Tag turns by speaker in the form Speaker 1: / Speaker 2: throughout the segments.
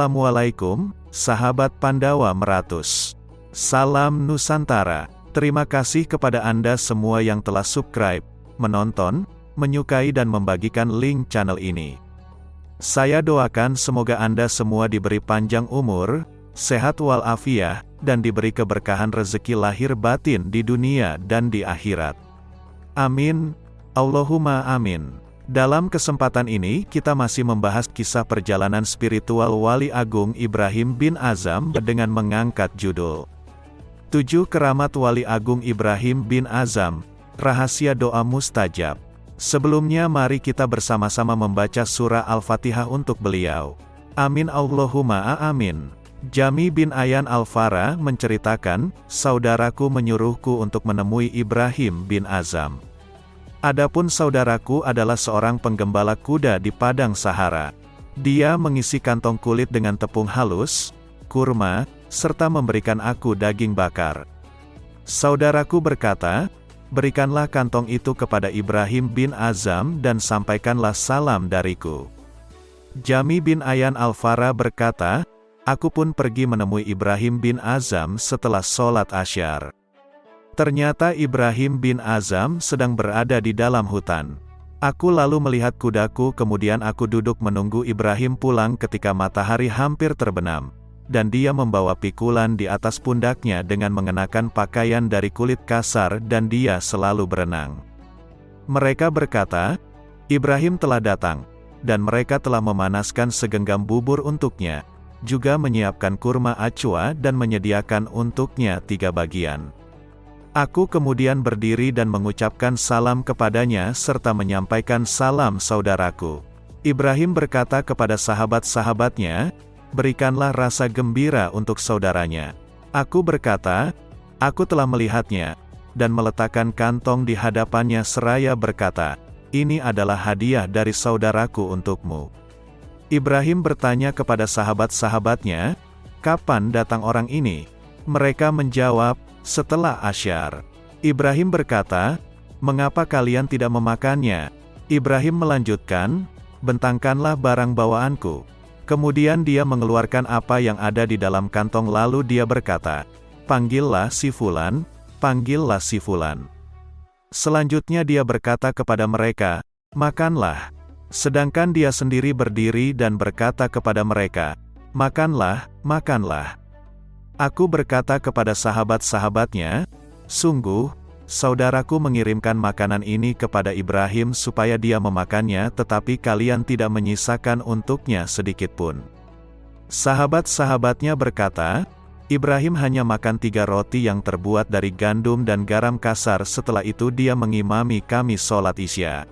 Speaker 1: Assalamualaikum, sahabat Pandawa Meratus. Salam Nusantara. Terima kasih kepada Anda semua yang telah subscribe, menonton, menyukai dan membagikan link channel ini. Saya doakan semoga Anda semua diberi panjang umur, sehat walafiat, dan diberi keberkahan rezeki lahir batin di dunia dan di akhirat. Amin. Allahumma amin. Dalam kesempatan ini, kita masih membahas kisah perjalanan spiritual Wali Agung Ibrahim bin Azam dengan mengangkat judul 7 Keramat Wali Agung Ibrahim bin Azam, Rahasia Doa Mustajab. Sebelumnya mari kita bersama-sama membaca surah Al-Fatihah untuk beliau. Amin Allahumma amin. Jami bin Ayan Al-Fara menceritakan, saudaraku menyuruhku untuk menemui Ibrahim bin Azam. Adapun saudaraku adalah seorang penggembala kuda di padang Sahara. Dia mengisi kantong kulit dengan tepung halus, kurma, serta memberikan aku daging bakar. Saudaraku berkata, berikanlah kantong itu kepada Ibrahim bin Azam dan sampaikanlah salam dariku. Jami bin Ayan Al-Fara berkata, aku pun pergi menemui Ibrahim bin Azam setelah sholat Asyar. Ternyata Ibrahim bin Azam sedang berada di dalam hutan. Aku lalu melihat kudaku, kemudian aku duduk menunggu Ibrahim pulang ketika matahari hampir terbenam. Dan dia membawa pikulan di atas pundaknya dengan mengenakan pakaian dari kulit kasar dan dia selalu berenang. Mereka berkata, Ibrahim telah datang, dan mereka telah memanaskan segenggam bubur untuknya, juga menyiapkan kurma acwa dan menyediakan untuknya 3 bagian. Aku kemudian berdiri dan mengucapkan salam kepadanya serta menyampaikan salam saudaraku. Ibrahim berkata kepada sahabat-sahabatnya, berikanlah rasa gembira untuk saudaranya. Aku berkata, aku telah melihatnya, dan meletakkan kantong di hadapannya seraya berkata, ini adalah hadiah dari saudaraku untukmu. Ibrahim bertanya kepada sahabat-sahabatnya, kapan datang orang ini? Mereka menjawab, setelah Asyar. Ibrahim berkata, mengapa kalian tidak memakannya? Ibrahim melanjutkan, bentangkanlah barang bawaanku. Kemudian dia mengeluarkan apa yang ada di dalam kantong lalu dia berkata, panggillah si Fulan, panggillah si Fulan. Selanjutnya dia berkata kepada mereka, makanlah. Sedangkan dia sendiri berdiri dan berkata kepada mereka, makanlah, makanlah. Aku berkata kepada sahabat-sahabatnya, sungguh, saudaraku mengirimkan makanan ini kepada Ibrahim supaya dia memakannya tetapi kalian tidak menyisakan untuknya sedikitpun. Sahabat-sahabatnya berkata, Ibrahim hanya makan 3 roti yang terbuat dari gandum dan garam kasar, setelah itu dia mengimami kami sholat Isya.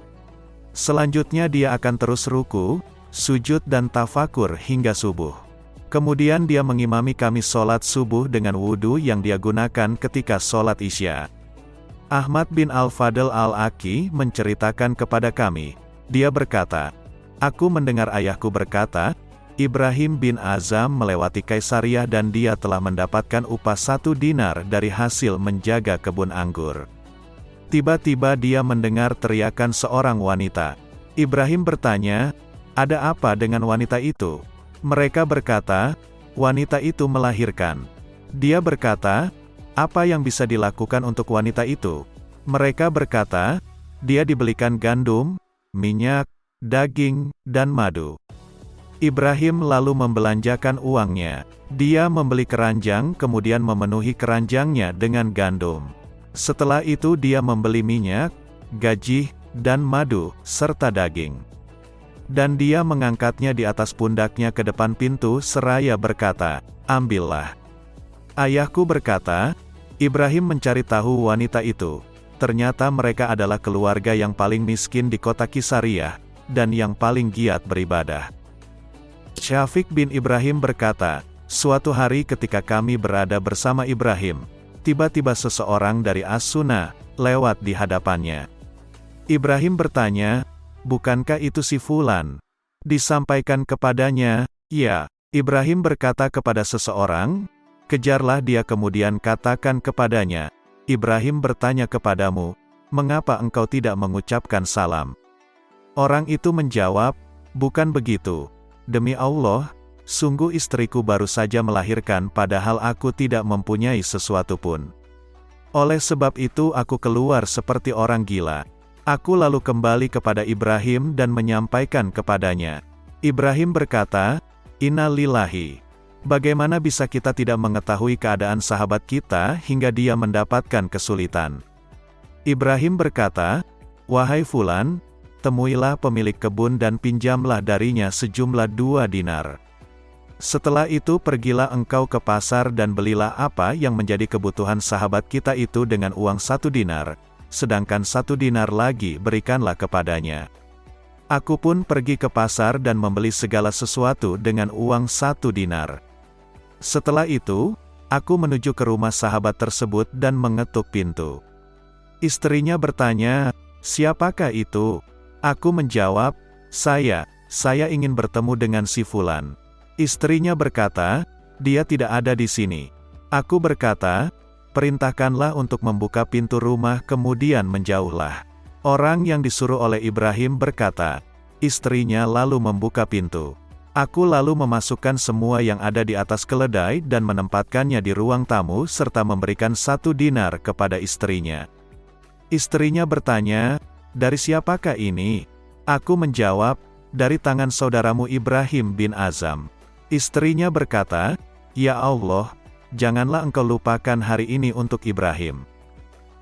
Speaker 1: Selanjutnya dia akan terus ruku, sujud dan tafakur hingga subuh. Kemudian dia mengimami kami sholat subuh dengan wudhu yang dia gunakan ketika sholat Isya. Ahmad bin Al-Fadl Al-Aki menceritakan kepada kami, dia berkata, aku mendengar ayahku berkata, Ibrahim bin Azam melewati Kaisariah dan dia telah mendapatkan upah 1 dinar dari hasil menjaga kebun anggur. Tiba-tiba dia mendengar teriakan seorang wanita. Ibrahim bertanya, ada apa dengan wanita itu? Mereka berkata, wanita itu melahirkan. Dia berkata, apa yang bisa dilakukan untuk wanita itu? Mereka berkata, dia dibelikan gandum, minyak, daging, dan madu. Ibrahim lalu membelanjakan uangnya. Dia membeli keranjang kemudian memenuhi keranjangnya dengan gandum. Setelah itu dia membeli minyak, gajih, dan madu, serta daging. Dan dia mengangkatnya di atas pundaknya ke depan pintu seraya berkata, ambillah. Ayahku berkata, Ibrahim mencari tahu wanita itu. Ternyata mereka adalah keluarga yang paling miskin di kota Kisariah, dan yang paling giat beribadah. Syafiq bin Ibrahim berkata, suatu hari ketika kami berada bersama Ibrahim, tiba-tiba seseorang dari As-Sunnah lewat di hadapannya. Ibrahim bertanya, bukankah itu si Fulan? Disampaikan kepadanya, ya. Ibrahim berkata kepada seseorang, kejarlah dia kemudian katakan kepadanya, Ibrahim bertanya kepadamu, mengapa engkau tidak mengucapkan salam? Orang itu menjawab, bukan begitu. Demi Allah, Sungguh istriku baru saja melahirkan padahal aku tidak mempunyai sesuatu pun. Oleh sebab itu aku keluar seperti orang gila. Aku lalu kembali kepada Ibrahim dan menyampaikan kepadanya. Ibrahim berkata, Inna lillahi. Bagaimana bisa kita tidak mengetahui keadaan sahabat kita hingga dia mendapatkan kesulitan? Ibrahim berkata, Wahai Fulan, temuilah pemilik kebun dan pinjamlah darinya sejumlah 2 dinar. Setelah itu pergilah engkau ke pasar dan belilah apa yang menjadi kebutuhan sahabat kita itu dengan uang 1 dinar, sedangkan 1 dinar lagi berikanlah kepadanya. Aku pun pergi ke pasar dan membeli segala sesuatu dengan uang 1 dinar. Setelah itu, aku menuju ke rumah sahabat tersebut dan mengetuk pintu. Istrinya bertanya, siapakah itu? Aku menjawab, saya ingin bertemu dengan si Fulan. Istrinya berkata, dia tidak ada di sini. Aku berkata, perintahkanlah untuk membuka pintu rumah kemudian menjauhlah. Orang yang disuruh oleh Ibrahim berkata, istrinya lalu membuka pintu. Aku lalu memasukkan semua yang ada di atas keledai dan menempatkannya di ruang tamu serta memberikan 1 dinar kepada istrinya. Istrinya bertanya, dari siapakah ini? Aku menjawab, dari tangan saudaramu Ibrahim bin Azam. Istrinya berkata, Ya Allah, janganlah engkau lupakan hari ini untuk Ibrahim.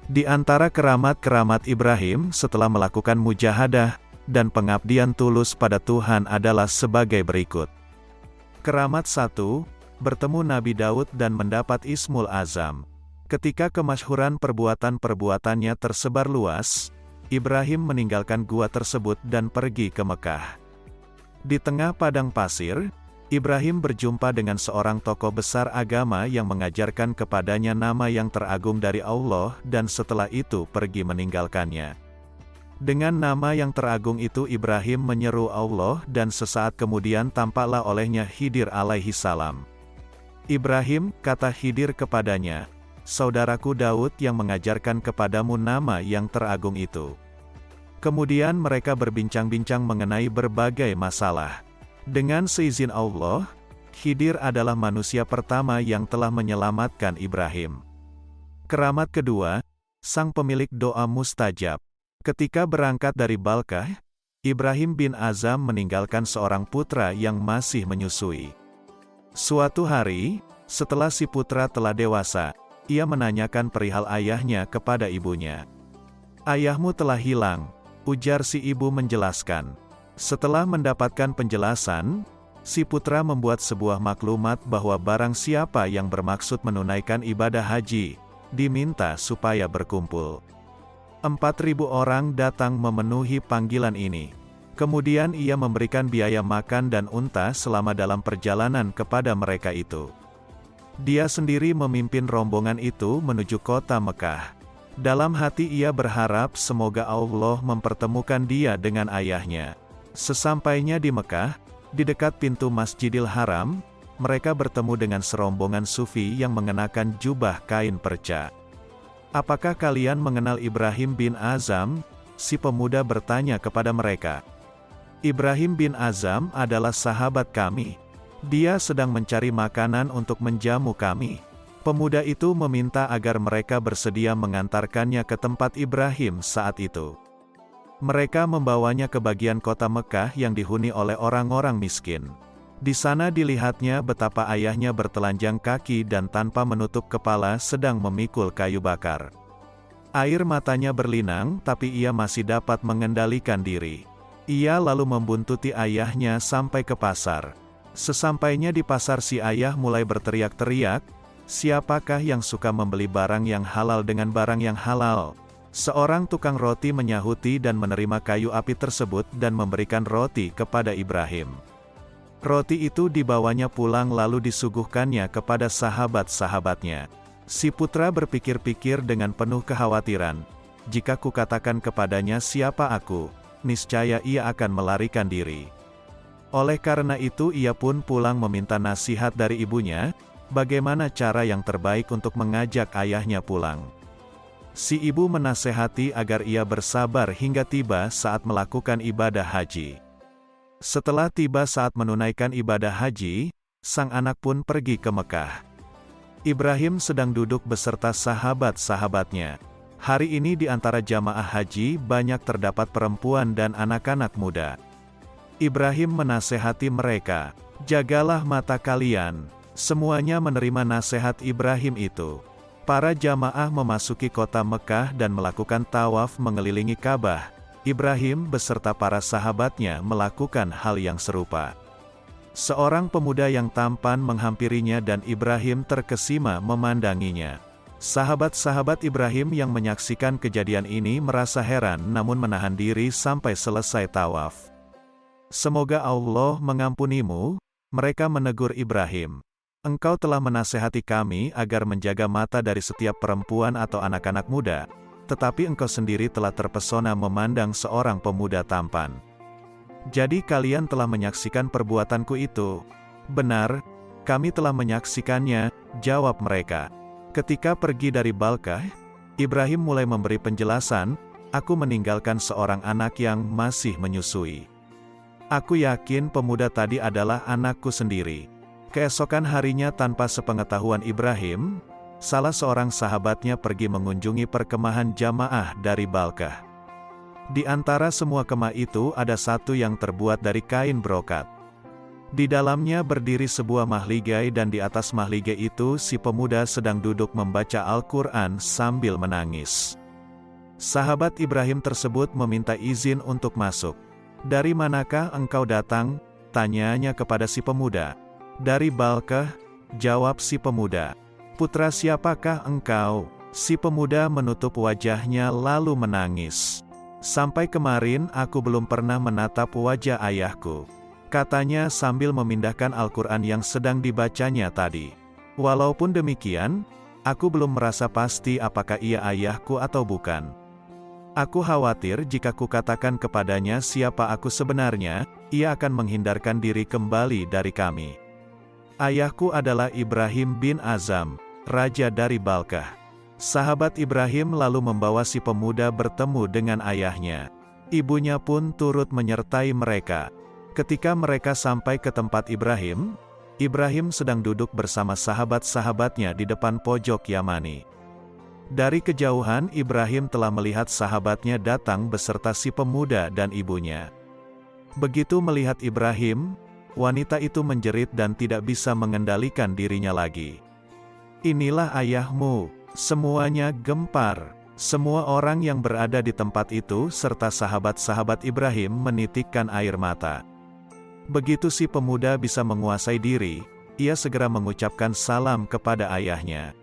Speaker 1: Di antara keramat-keramat Ibrahim setelah melakukan mujahadah dan pengabdian tulus pada Tuhan adalah sebagai berikut. Keramat 1, bertemu Nabi Daud dan mendapat Ismul Azam. Ketika kemasyhuran perbuatan-perbuatannya tersebar luas, Ibrahim meninggalkan gua tersebut dan pergi ke Mekah. Di tengah padang pasir, Ibrahim berjumpa dengan seorang tokoh besar agama yang mengajarkan kepadanya nama yang teragung dari Allah dan setelah itu pergi meninggalkannya. Dengan nama yang teragung itu Ibrahim menyeru Allah dan sesaat kemudian tampaklah olehnya Khidir alaihi salam. Ibrahim, kata Khidir kepadanya, saudaraku Daud yang mengajarkan kepadamu nama yang teragung itu. Kemudian mereka berbincang-bincang mengenai berbagai masalah. Dengan seizin Allah, Khidir adalah manusia pertama yang telah menyelamatkan Ibrahim. Keramat kedua, sang pemilik doa mustajab. Ketika berangkat dari Balkah, Ibrahim bin Azam meninggalkan seorang putra yang masih menyusui. Suatu hari, setelah si putra telah dewasa, ia menanyakan perihal ayahnya kepada ibunya. Ayahmu telah hilang, ujar si ibu menjelaskan. Setelah mendapatkan penjelasan, si putra membuat sebuah maklumat bahwa barang siapa yang bermaksud menunaikan ibadah haji, diminta supaya berkumpul. 4.000 orang datang memenuhi panggilan ini. Kemudian ia memberikan biaya makan dan unta selama dalam perjalanan kepada mereka itu. Dia sendiri memimpin rombongan itu menuju kota Mekah. Dalam hati ia berharap semoga Allah mempertemukan dia dengan ayahnya. Sesampainya di Mekah, di dekat pintu Masjidil Haram, mereka bertemu dengan serombongan sufi yang mengenakan jubah kain perca. Apakah kalian mengenal Ibrahim bin Azam? Si pemuda bertanya kepada mereka. Ibrahim bin Azam adalah sahabat kami. Dia sedang mencari makanan untuk menjamu kami. Pemuda itu meminta agar mereka bersedia mengantarkannya ke tempat Ibrahim saat itu. Mereka membawanya ke bagian kota Mekah yang dihuni oleh orang-orang miskin. Di sana dilihatnya betapa ayahnya bertelanjang kaki dan tanpa menutup kepala sedang memikul kayu bakar. Air matanya berlinang tapi ia masih dapat mengendalikan diri. Ia lalu membuntuti ayahnya sampai ke pasar. Sesampainya di pasar si ayah mulai berteriak-teriak, siapakah yang suka membeli barang yang halal dengan barang yang halal? Seorang tukang roti menyahuti dan menerima kayu api tersebut dan memberikan roti kepada Ibrahim. Roti itu dibawanya pulang lalu disuguhkannya kepada sahabat-sahabatnya. Si putra berpikir-pikir dengan penuh kekhawatiran. Jika kukatakan kepadanya siapa aku, niscaya ia akan melarikan diri. Oleh karena itu ia pun pulang meminta nasihat dari ibunya, bagaimana cara yang terbaik untuk mengajak ayahnya pulang. Si ibu menasehati agar ia bersabar hingga tiba saat melakukan ibadah haji. Setelah tiba saat menunaikan ibadah haji, sang anak pun pergi ke Mekah. Ibrahim sedang duduk beserta sahabat-sahabatnya. Hari ini di antara jamaah haji banyak terdapat perempuan dan anak-anak muda. Ibrahim menasehati mereka, "Jagalah mata kalian." Semuanya menerima nasihat Ibrahim itu. Para jamaah memasuki kota Mekah dan melakukan tawaf mengelilingi Ka'bah. Ibrahim beserta para sahabatnya melakukan hal yang serupa. Seorang pemuda yang tampan menghampirinya dan Ibrahim terkesima memandanginya. Sahabat-sahabat Ibrahim yang menyaksikan kejadian ini merasa heran namun menahan diri sampai selesai tawaf. "Semoga Allah mengampunimu," mereka menegur Ibrahim. "Engkau telah menasehati kami agar menjaga mata dari setiap perempuan atau anak-anak muda, tetapi engkau sendiri telah terpesona memandang seorang pemuda tampan. Jadi kalian telah menyaksikan perbuatanku itu?" "Benar, kami telah menyaksikannya," jawab mereka. Ketika pergi dari Balkah, Ibrahim mulai memberi penjelasan, "Aku meninggalkan seorang anak yang masih menyusui. Aku yakin pemuda tadi adalah anakku sendiri." Keesokan harinya tanpa sepengetahuan Ibrahim, salah seorang sahabatnya pergi mengunjungi perkemahan jamaah dari Balkah. Di antara semua kemah itu ada satu yang terbuat dari kain brokat. Di dalamnya berdiri sebuah mahligai dan di atas mahligai itu si pemuda sedang duduk membaca Al-Quran sambil menangis. Sahabat Ibrahim tersebut meminta izin untuk masuk. "Dari manakah engkau datang?" tanyanya kepada si pemuda. "Dari Balkah," jawab si pemuda. "Putra siapakah engkau?" Si pemuda menutup wajahnya lalu menangis. "Sampai kemarin aku belum pernah menatap wajah ayahku," katanya sambil memindahkan Al-Quran yang sedang dibacanya tadi. "Walaupun demikian, aku belum merasa pasti apakah ia ayahku atau bukan. Aku khawatir jika kukatakan kepadanya siapa aku sebenarnya, ia akan menghindarkan diri kembali dari kami. Ayahku adalah Ibrahim bin Azam, raja dari Balkah." Sahabat Ibrahim lalu membawa si pemuda bertemu dengan ayahnya. Ibunya pun turut menyertai mereka. Ketika mereka sampai ke tempat Ibrahim, Ibrahim sedang duduk bersama sahabat-sahabatnya di depan pojok Yamani. Dari kejauhan Ibrahim telah melihat sahabatnya datang beserta si pemuda dan ibunya. Begitu melihat Ibrahim, wanita itu menjerit dan tidak bisa mengendalikan dirinya lagi. "Inilah ayahmu." Semuanya gempar. Semua orang yang berada di tempat itu serta sahabat-sahabat Ibrahim menitikkan air mata. Begitu si pemuda bisa menguasai diri, ia segera mengucapkan salam kepada ayahnya.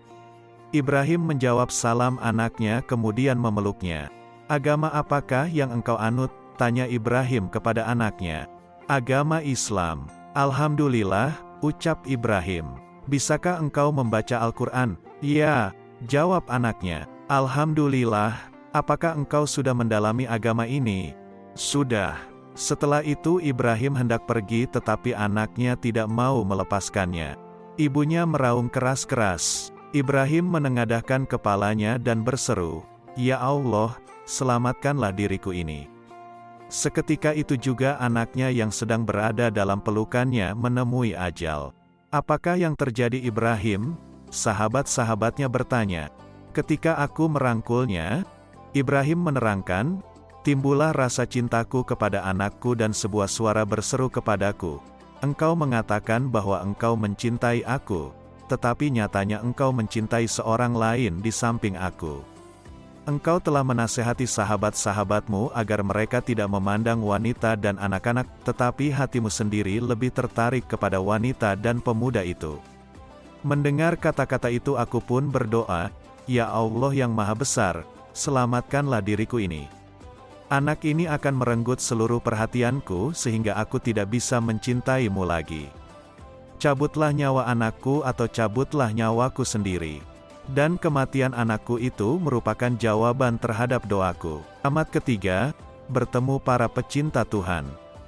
Speaker 1: Ibrahim menjawab salam anaknya kemudian memeluknya. "Agama apakah yang engkau anut?" tanya Ibrahim kepada anaknya. "Agama Islam." "Alhamdulillah," ucap Ibrahim. "Bisakah engkau membaca Al-Quran?" "Ya," jawab anaknya. "Alhamdulillah, apakah engkau sudah mendalami agama ini?" "Sudah." Setelah itu Ibrahim hendak pergi tetapi anaknya tidak mau melepaskannya. Ibunya meraung keras-keras. Ibrahim menengadahkan kepalanya dan berseru, "Ya Allah, selamatkanlah diriku ini." Seketika itu juga anaknya yang sedang berada dalam pelukannya menemui ajal. "Apakah yang terjadi Ibrahim?" sahabat-sahabatnya bertanya. Ketika aku merangkulnya, Ibrahim menerangkan, "Timbullah rasa cintaku kepada anakku dan sebuah suara berseru kepadaku, 'Engkau mengatakan bahwa engkau mencintai aku, tetapi nyatanya engkau mencintai seorang lain di samping aku. Engkau telah menasehati sahabat-sahabatmu agar mereka tidak memandang wanita dan anak-anak, tetapi hatimu sendiri lebih tertarik kepada wanita dan pemuda itu.' Mendengar kata-kata itu aku pun berdoa, 'Ya Allah yang Maha Besar, selamatkanlah diriku ini. Anak ini akan merenggut seluruh perhatianku sehingga aku tidak bisa mencintaimu lagi. Cabutlah nyawa anakku atau cabutlah nyawaku sendiri.' Dan kematian anakku itu merupakan jawaban terhadap doaku." Amat ketiga, bertemu para pecinta Tuhan.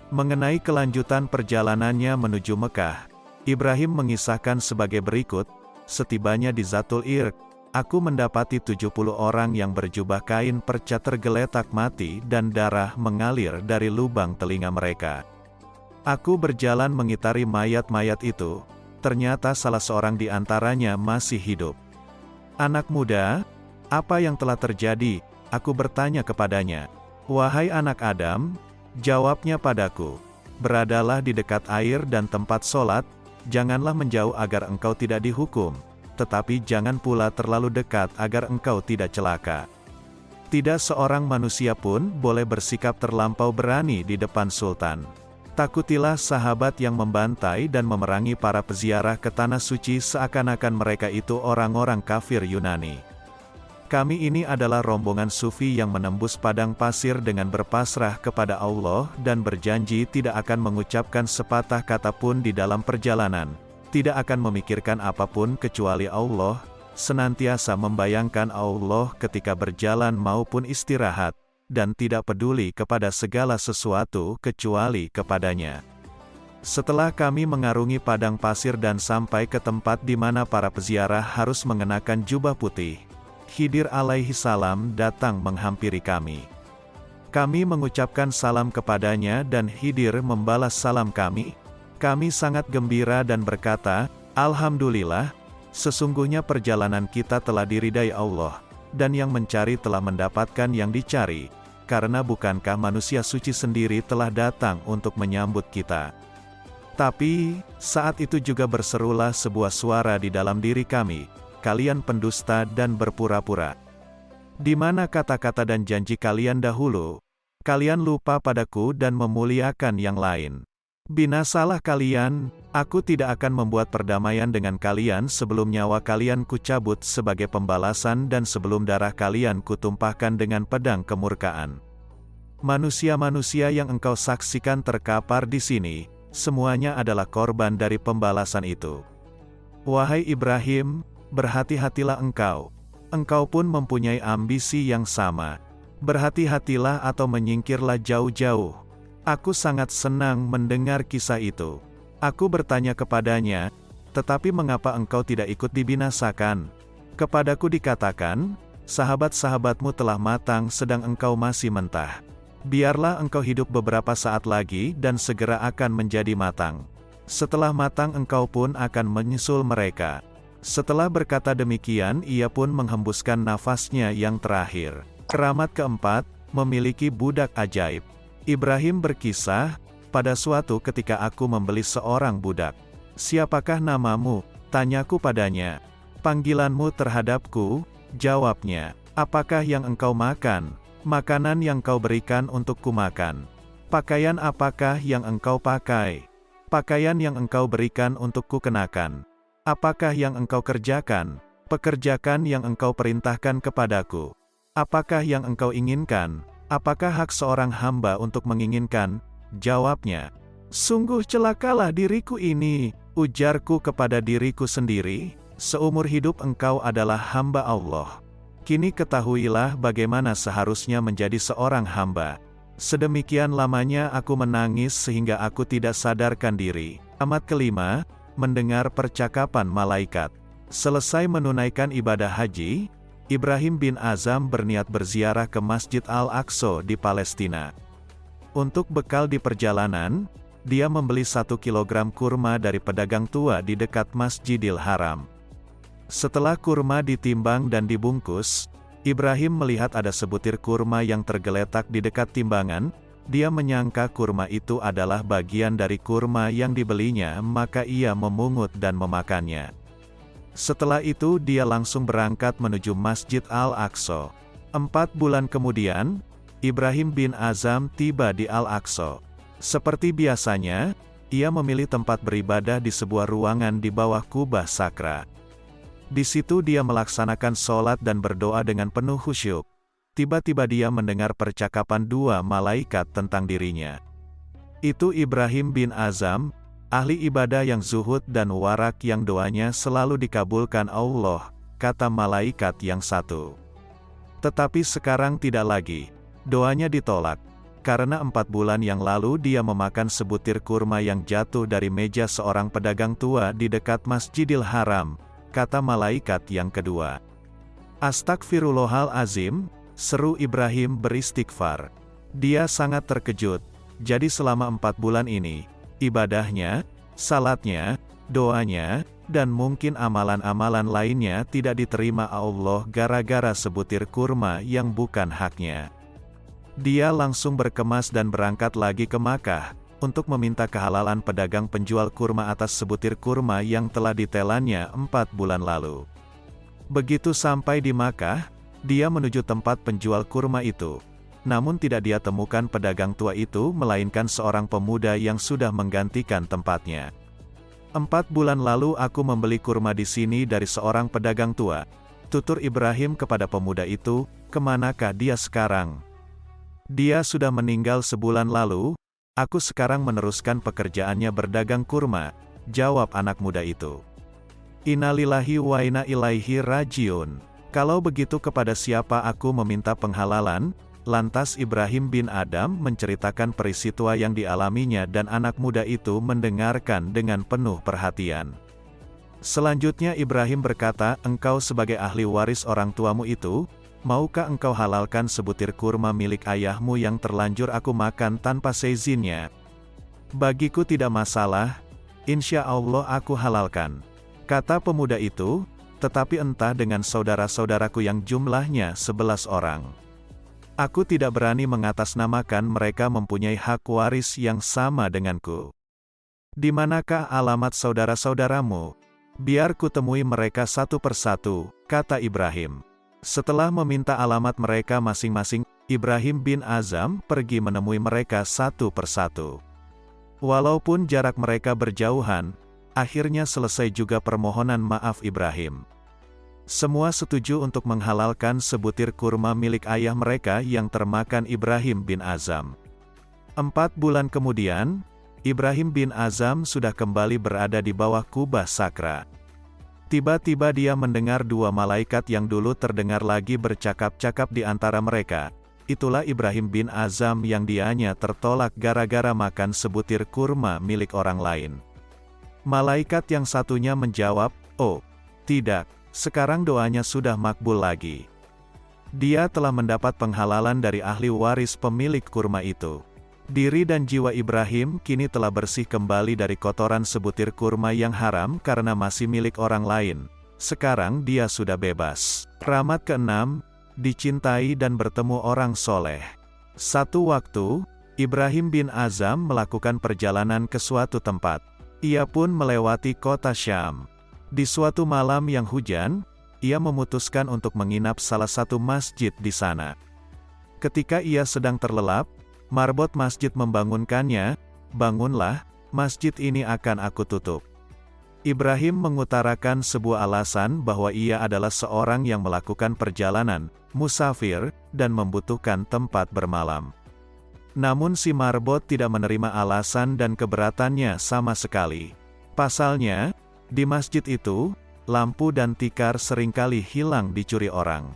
Speaker 1: Mengenai kelanjutan perjalanannya menuju Mekah, Ibrahim mengisahkan sebagai berikut, "Setibanya di Zatul Irq, aku mendapati 70 orang yang berjubah kain perca tergeletak mati dan darah mengalir dari lubang telinga mereka. Aku berjalan mengitari mayat-mayat itu, ternyata salah seorang di antaranya masih hidup. "Anak muda, apa yang telah terjadi?" Aku bertanya kepadanya. "Wahai anak Adam," jawabnya padaku, "beradalah di dekat air dan tempat sholat, janganlah menjauh agar engkau tidak dihukum, tetapi jangan pula terlalu dekat agar engkau tidak celaka." Tidak seorang manusia pun boleh bersikap terlampau berani di depan sultan. Takutilah sahabat yang membantai dan memerangi para peziarah ke tanah suci seakan-akan mereka itu orang-orang kafir Yunani. Kami ini adalah rombongan sufi yang menembus padang pasir dengan berpasrah kepada Allah dan berjanji tidak akan mengucapkan sepatah kata pun di dalam perjalanan, tidak akan memikirkan apapun kecuali Allah, senantiasa membayangkan Allah ketika berjalan maupun istirahat, dan tidak peduli kepada segala sesuatu kecuali kepadanya. Setelah kami mengarungi padang pasir dan sampai ke tempat di mana para peziarah harus mengenakan jubah putih, Khidir alaihi salam datang menghampiri kami. Kami mengucapkan salam kepadanya dan Khidir membalas salam kami. Kami sangat gembira dan berkata, "Alhamdulillah, sesungguhnya perjalanan kita telah diridai Allah, dan yang mencari telah mendapatkan yang dicari, karena bukankah manusia suci sendiri telah datang untuk menyambut kita?" Tapi, saat itu juga berserulah sebuah suara di dalam diri kami, "Kalian pendusta dan berpura-pura. Di mana kata-kata dan janji kalian dahulu? Kalian lupa padaku dan memuliakan yang lain. Binasalah kalian, aku tidak akan membuat perdamaian dengan kalian sebelum nyawa kalian kucabut sebagai pembalasan dan sebelum darah kalian kutumpahkan dengan pedang kemurkaan. Manusia-manusia yang engkau saksikan terkapar di sini, semuanya adalah korban dari pembalasan itu. Wahai Ibrahim, berhati-hatilah engkau. Engkau pun mempunyai ambisi yang sama. Berhati-hatilah atau menyingkirlah jauh-jauh. Aku sangat senang mendengar kisah itu. Aku bertanya kepadanya, tetapi mengapa engkau tidak ikut dibinasakan? Kepadaku dikatakan, sahabat-sahabatmu telah matang sedang engkau masih mentah. Biarlah engkau hidup beberapa saat lagi dan segera akan menjadi matang. Setelah matang engkau pun akan menyusul mereka. Setelah berkata demikian ia pun menghembuskan nafasnya yang terakhir. Keramat keempat, memiliki budak ajaib. Ibrahim berkisah, pada suatu ketika aku membeli seorang budak. "Siapakah namamu?" tanyaku padanya. "Panggilanmu terhadapku," jawabnya. "Apakah yang engkau makan? Makanan yang kau berikan untuk kumakan. Pakaian apakah yang engkau pakai? Pakaian yang engkau berikan untuk kukenakan. Apakah yang engkau kerjakan? Pekerjakan yang engkau perintahkan kepadaku. Apakah yang engkau inginkan? Apakah hak seorang hamba untuk menginginkan?" Jawabnya, "Sungguh celakalah diriku ini," ujarku kepada diriku sendiri, "seumur hidup engkau adalah hamba Allah. Kini ketahuilah bagaimana seharusnya menjadi seorang hamba." Sedemikian lamanya aku menangis sehingga aku tidak sadarkan diri. Amat kelima, mendengar percakapan malaikat. Selesai menunaikan ibadah haji, Ibrahim bin Azam berniat berziarah ke Masjid Al-Aqsa di Palestina. Untuk bekal di perjalanan, dia membeli 1 kilogram kurma dari pedagang tua di dekat Masjidil Haram. Setelah kurma ditimbang dan dibungkus, Ibrahim melihat ada sebutir kurma yang tergeletak di dekat timbangan. Dia menyangka kurma itu adalah bagian dari kurma yang dibelinya, maka ia memungut dan memakannya. Setelah itu dia langsung berangkat menuju Masjid Al-Aqsa. 4 bulan kemudian, Ibrahim bin Azam tiba di Al-Aqsa. Seperti biasanya, ia memilih tempat beribadah di sebuah ruangan di bawah kubah sakra. Di situ dia melaksanakan sholat dan berdoa dengan penuh khusyuk. Tiba-tiba dia mendengar percakapan 2 malaikat tentang dirinya. Itu Ibrahim bin Azam, ahli ibadah yang zuhud dan warak yang doanya selalu dikabulkan Allah, kata malaikat yang satu. Tetapi sekarang tidak lagi. Doanya ditolak. Karena 4 bulan yang lalu dia memakan sebutir kurma yang jatuh dari meja seorang pedagang tua di dekat Masjidil Haram, kata malaikat yang kedua. Astagfirullahalazim, seru Ibrahim beristighfar. Dia sangat terkejut. Jadi selama 4 bulan ini, ibadahnya, salatnya, doanya, dan mungkin amalan-amalan lainnya tidak diterima Allah gara-gara sebutir kurma yang bukan haknya. Dia langsung berkemas dan berangkat lagi ke Makkah, untuk meminta kehalalan pedagang penjual kurma atas sebutir kurma yang telah ditelannya 4 bulan lalu. Begitu sampai di Makkah, dia menuju tempat penjual kurma itu. Namun tidak dia temukan pedagang tua itu, melainkan seorang pemuda yang sudah menggantikan tempatnya. 4 bulan lalu aku membeli kurma di sini dari seorang pedagang tua. Tutur Ibrahim kepada pemuda itu, kemanakah dia sekarang? Dia sudah meninggal sebulan lalu, aku sekarang meneruskan pekerjaannya berdagang kurma, jawab anak muda itu. Innalillahi wa inna ilaihi rajiun. Kalau begitu kepada siapa aku meminta penghalalan? Lantas Ibrahim bin Adham menceritakan peristiwa yang dialaminya dan anak muda itu mendengarkan dengan penuh perhatian. Selanjutnya Ibrahim berkata, engkau sebagai ahli waris orang tuamu itu, maukah engkau halalkan sebutir kurma milik ayahmu yang terlanjur aku makan tanpa seizinnya? Bagiku tidak masalah, insya Allah aku halalkan, kata pemuda itu, tetapi entah dengan saudara-saudaraku yang jumlahnya 11 orang. Aku tidak berani mengatasnamakan mereka mempunyai hak waris yang sama denganku. Di manakah alamat saudara-saudaramu? Biar ku temui mereka satu persatu, kata Ibrahim. Setelah meminta alamat mereka masing-masing, Ibrahim bin Adham pergi menemui mereka satu persatu. Walaupun jarak mereka berjauhan, akhirnya selesai juga permohonan maaf Ibrahim. Semua setuju untuk menghalalkan sebutir kurma milik ayah mereka yang termakan Ibrahim bin Adham. 4 bulan kemudian, Ibrahim bin Adham sudah kembali berada di bawah kubah sakra. Tiba-tiba dia mendengar 2 malaikat yang dulu terdengar lagi bercakap-cakap di antara mereka. Itulah Ibrahim bin Adham yang dianya tertolak gara-gara makan sebutir kurma milik orang lain. Malaikat yang satunya menjawab, oh, tidak. Sekarang doanya sudah makbul lagi. Dia telah mendapat penghalalan dari ahli waris pemilik kurma itu. Diri dan jiwa Ibrahim kini telah bersih kembali dari kotoran sebutir kurma yang haram karena masih milik orang lain. Sekarang dia sudah bebas. Keramat ke-6, dicintai dan bertemu orang soleh. Satu waktu, Ibrahim bin Adham melakukan perjalanan ke suatu tempat. Ia pun melewati kota Syam. Di suatu malam yang hujan, ia memutuskan untuk menginap salah satu masjid di sana. Ketika ia sedang terlelap, marbot masjid membangunkannya, bangunlah, masjid ini akan aku tutup. Ibrahim mengutarakan sebuah alasan bahwa ia adalah seorang yang melakukan perjalanan, musafir, dan membutuhkan tempat bermalam. Namun si marbot tidak menerima alasan dan keberatannya sama sekali. Pasalnya, di masjid itu, lampu dan tikar seringkali hilang dicuri orang.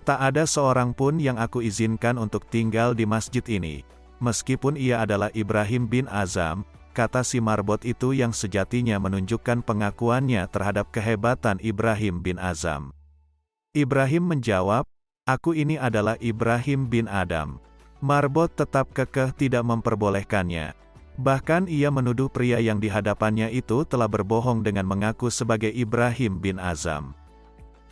Speaker 1: Tak ada seorang pun yang aku izinkan untuk tinggal di masjid ini, meskipun ia adalah Ibrahim bin Adham, kata si marbot itu yang sejatinya menunjukkan pengakuannya terhadap kehebatan Ibrahim bin Adham. Ibrahim menjawab, aku ini adalah Ibrahim bin Adham. Marbot tetap kekeh tidak memperbolehkannya. Bahkan ia menuduh pria yang di hadapannya itu telah berbohong dengan mengaku sebagai Ibrahim bin Adham.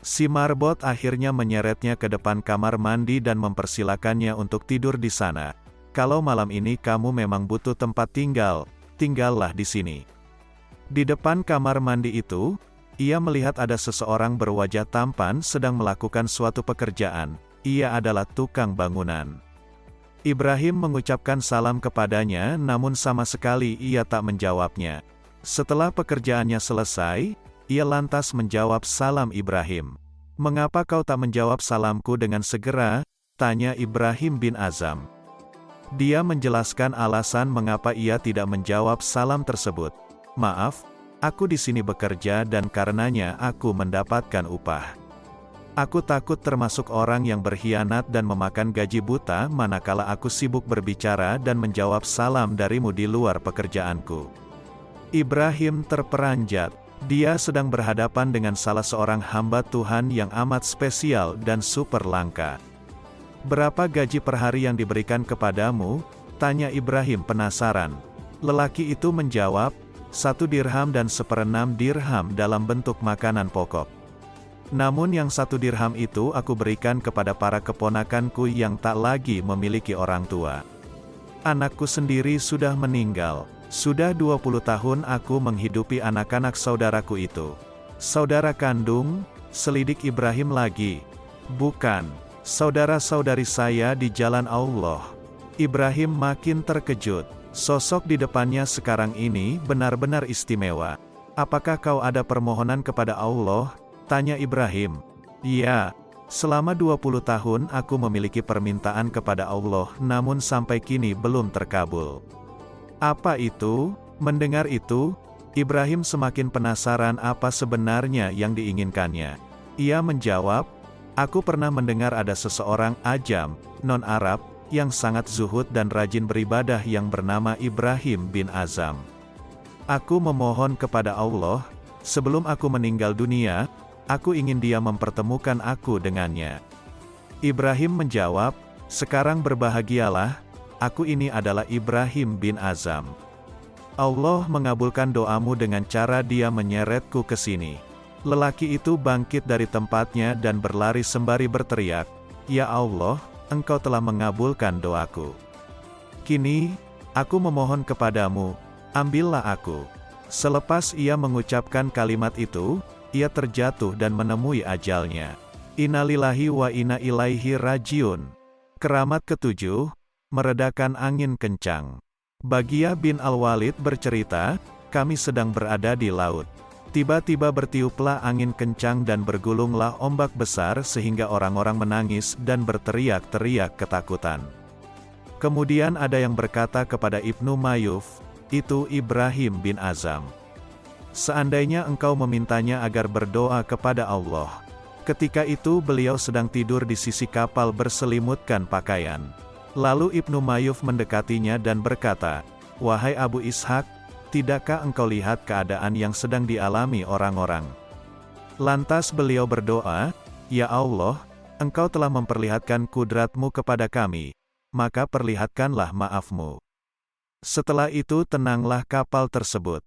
Speaker 1: Si marbot akhirnya menyeretnya ke depan kamar mandi dan mempersilakannya untuk tidur di sana. Kalau malam ini kamu memang butuh tempat tinggal, tinggallah di sini. Di depan kamar mandi itu, ia melihat ada seseorang berwajah tampan sedang melakukan suatu pekerjaan. Ia adalah tukang bangunan. Ibrahim mengucapkan salam kepadanya, namun sama sekali ia tak menjawabnya. Setelah pekerjaannya selesai, ia lantas menjawab salam Ibrahim. Mengapa kau tak menjawab salamku dengan segera? Tanya Ibrahim bin Adham. Dia menjelaskan alasan mengapa ia tidak menjawab salam tersebut. Maaf, aku di sini bekerja dan karenanya aku mendapatkan upah. Aku takut termasuk orang yang berkhianat dan memakan gaji buta manakala aku sibuk berbicara dan menjawab salam darimu di luar pekerjaanku. Ibrahim terperanjat. Dia sedang berhadapan dengan salah seorang hamba Tuhan yang amat spesial dan super langka. Berapa gaji per hari yang diberikan kepadamu? Tanya Ibrahim penasaran. Lelaki itu menjawab, 1 dirham dan 1/6 dirham dalam bentuk makanan pokok. Namun yang 1 dirham itu aku berikan kepada para keponakanku yang tak lagi memiliki orang tua. Anakku sendiri sudah meninggal. Sudah 20 tahun aku menghidupi anak-anak saudaraku itu. Saudara kandung, selidik Ibrahim lagi. Bukan, saudara-saudari saya di jalan Allah. Ibrahim makin terkejut. Sosok di depannya sekarang ini benar-benar istimewa. Apakah kau ada permohonan kepada Allah? Tanya Ibrahim. Iya, selama 20 tahun aku memiliki permintaan kepada Allah, namun sampai kini belum terkabul. Apa itu? Mendengar itu, Ibrahim semakin penasaran apa sebenarnya yang diinginkannya. Ia menjawab, aku pernah mendengar ada seseorang ajam, non-Arab, yang sangat zuhud dan rajin beribadah yang bernama Ibrahim bin Azam. Aku memohon kepada Allah, sebelum aku meninggal dunia, aku ingin dia mempertemukan aku dengannya. Ibrahim menjawab, sekarang berbahagialah, aku ini adalah Ibrahim bin Azam. Allah mengabulkan doamu dengan cara dia menyeretku ke sini. Lelaki itu bangkit dari tempatnya dan berlari sembari berteriak, Ya Allah, Engkau telah mengabulkan doaku. Kini, aku memohon kepadamu, ambillah aku. Selepas ia mengucapkan kalimat itu, ia terjatuh dan menemui ajalnya. Innalillahi wa inna ilaihi rajiun. Keramat ke-7, meredakan angin kencang. Bagia bin Al-Walid bercerita, kami sedang berada di laut. Tiba-tiba bertiuplah angin kencang dan bergulunglah ombak besar sehingga orang-orang menangis dan berteriak-teriak ketakutan. Kemudian ada yang berkata kepada Ibnu Mayuf, itu Ibrahim bin Azam. Seandainya engkau memintanya agar berdoa kepada Allah. Ketika itu beliau sedang tidur di sisi kapal berselimutkan pakaian. Lalu Ibnu Mayuf mendekatinya dan berkata, Wahai Abu Ishaq, tidakkah engkau lihat keadaan yang sedang dialami orang-orang? Lantas beliau berdoa, Ya Allah, engkau telah memperlihatkan kudratmu kepada kami, maka perlihatkanlah maafmu. Setelah itu tenanglah kapal tersebut.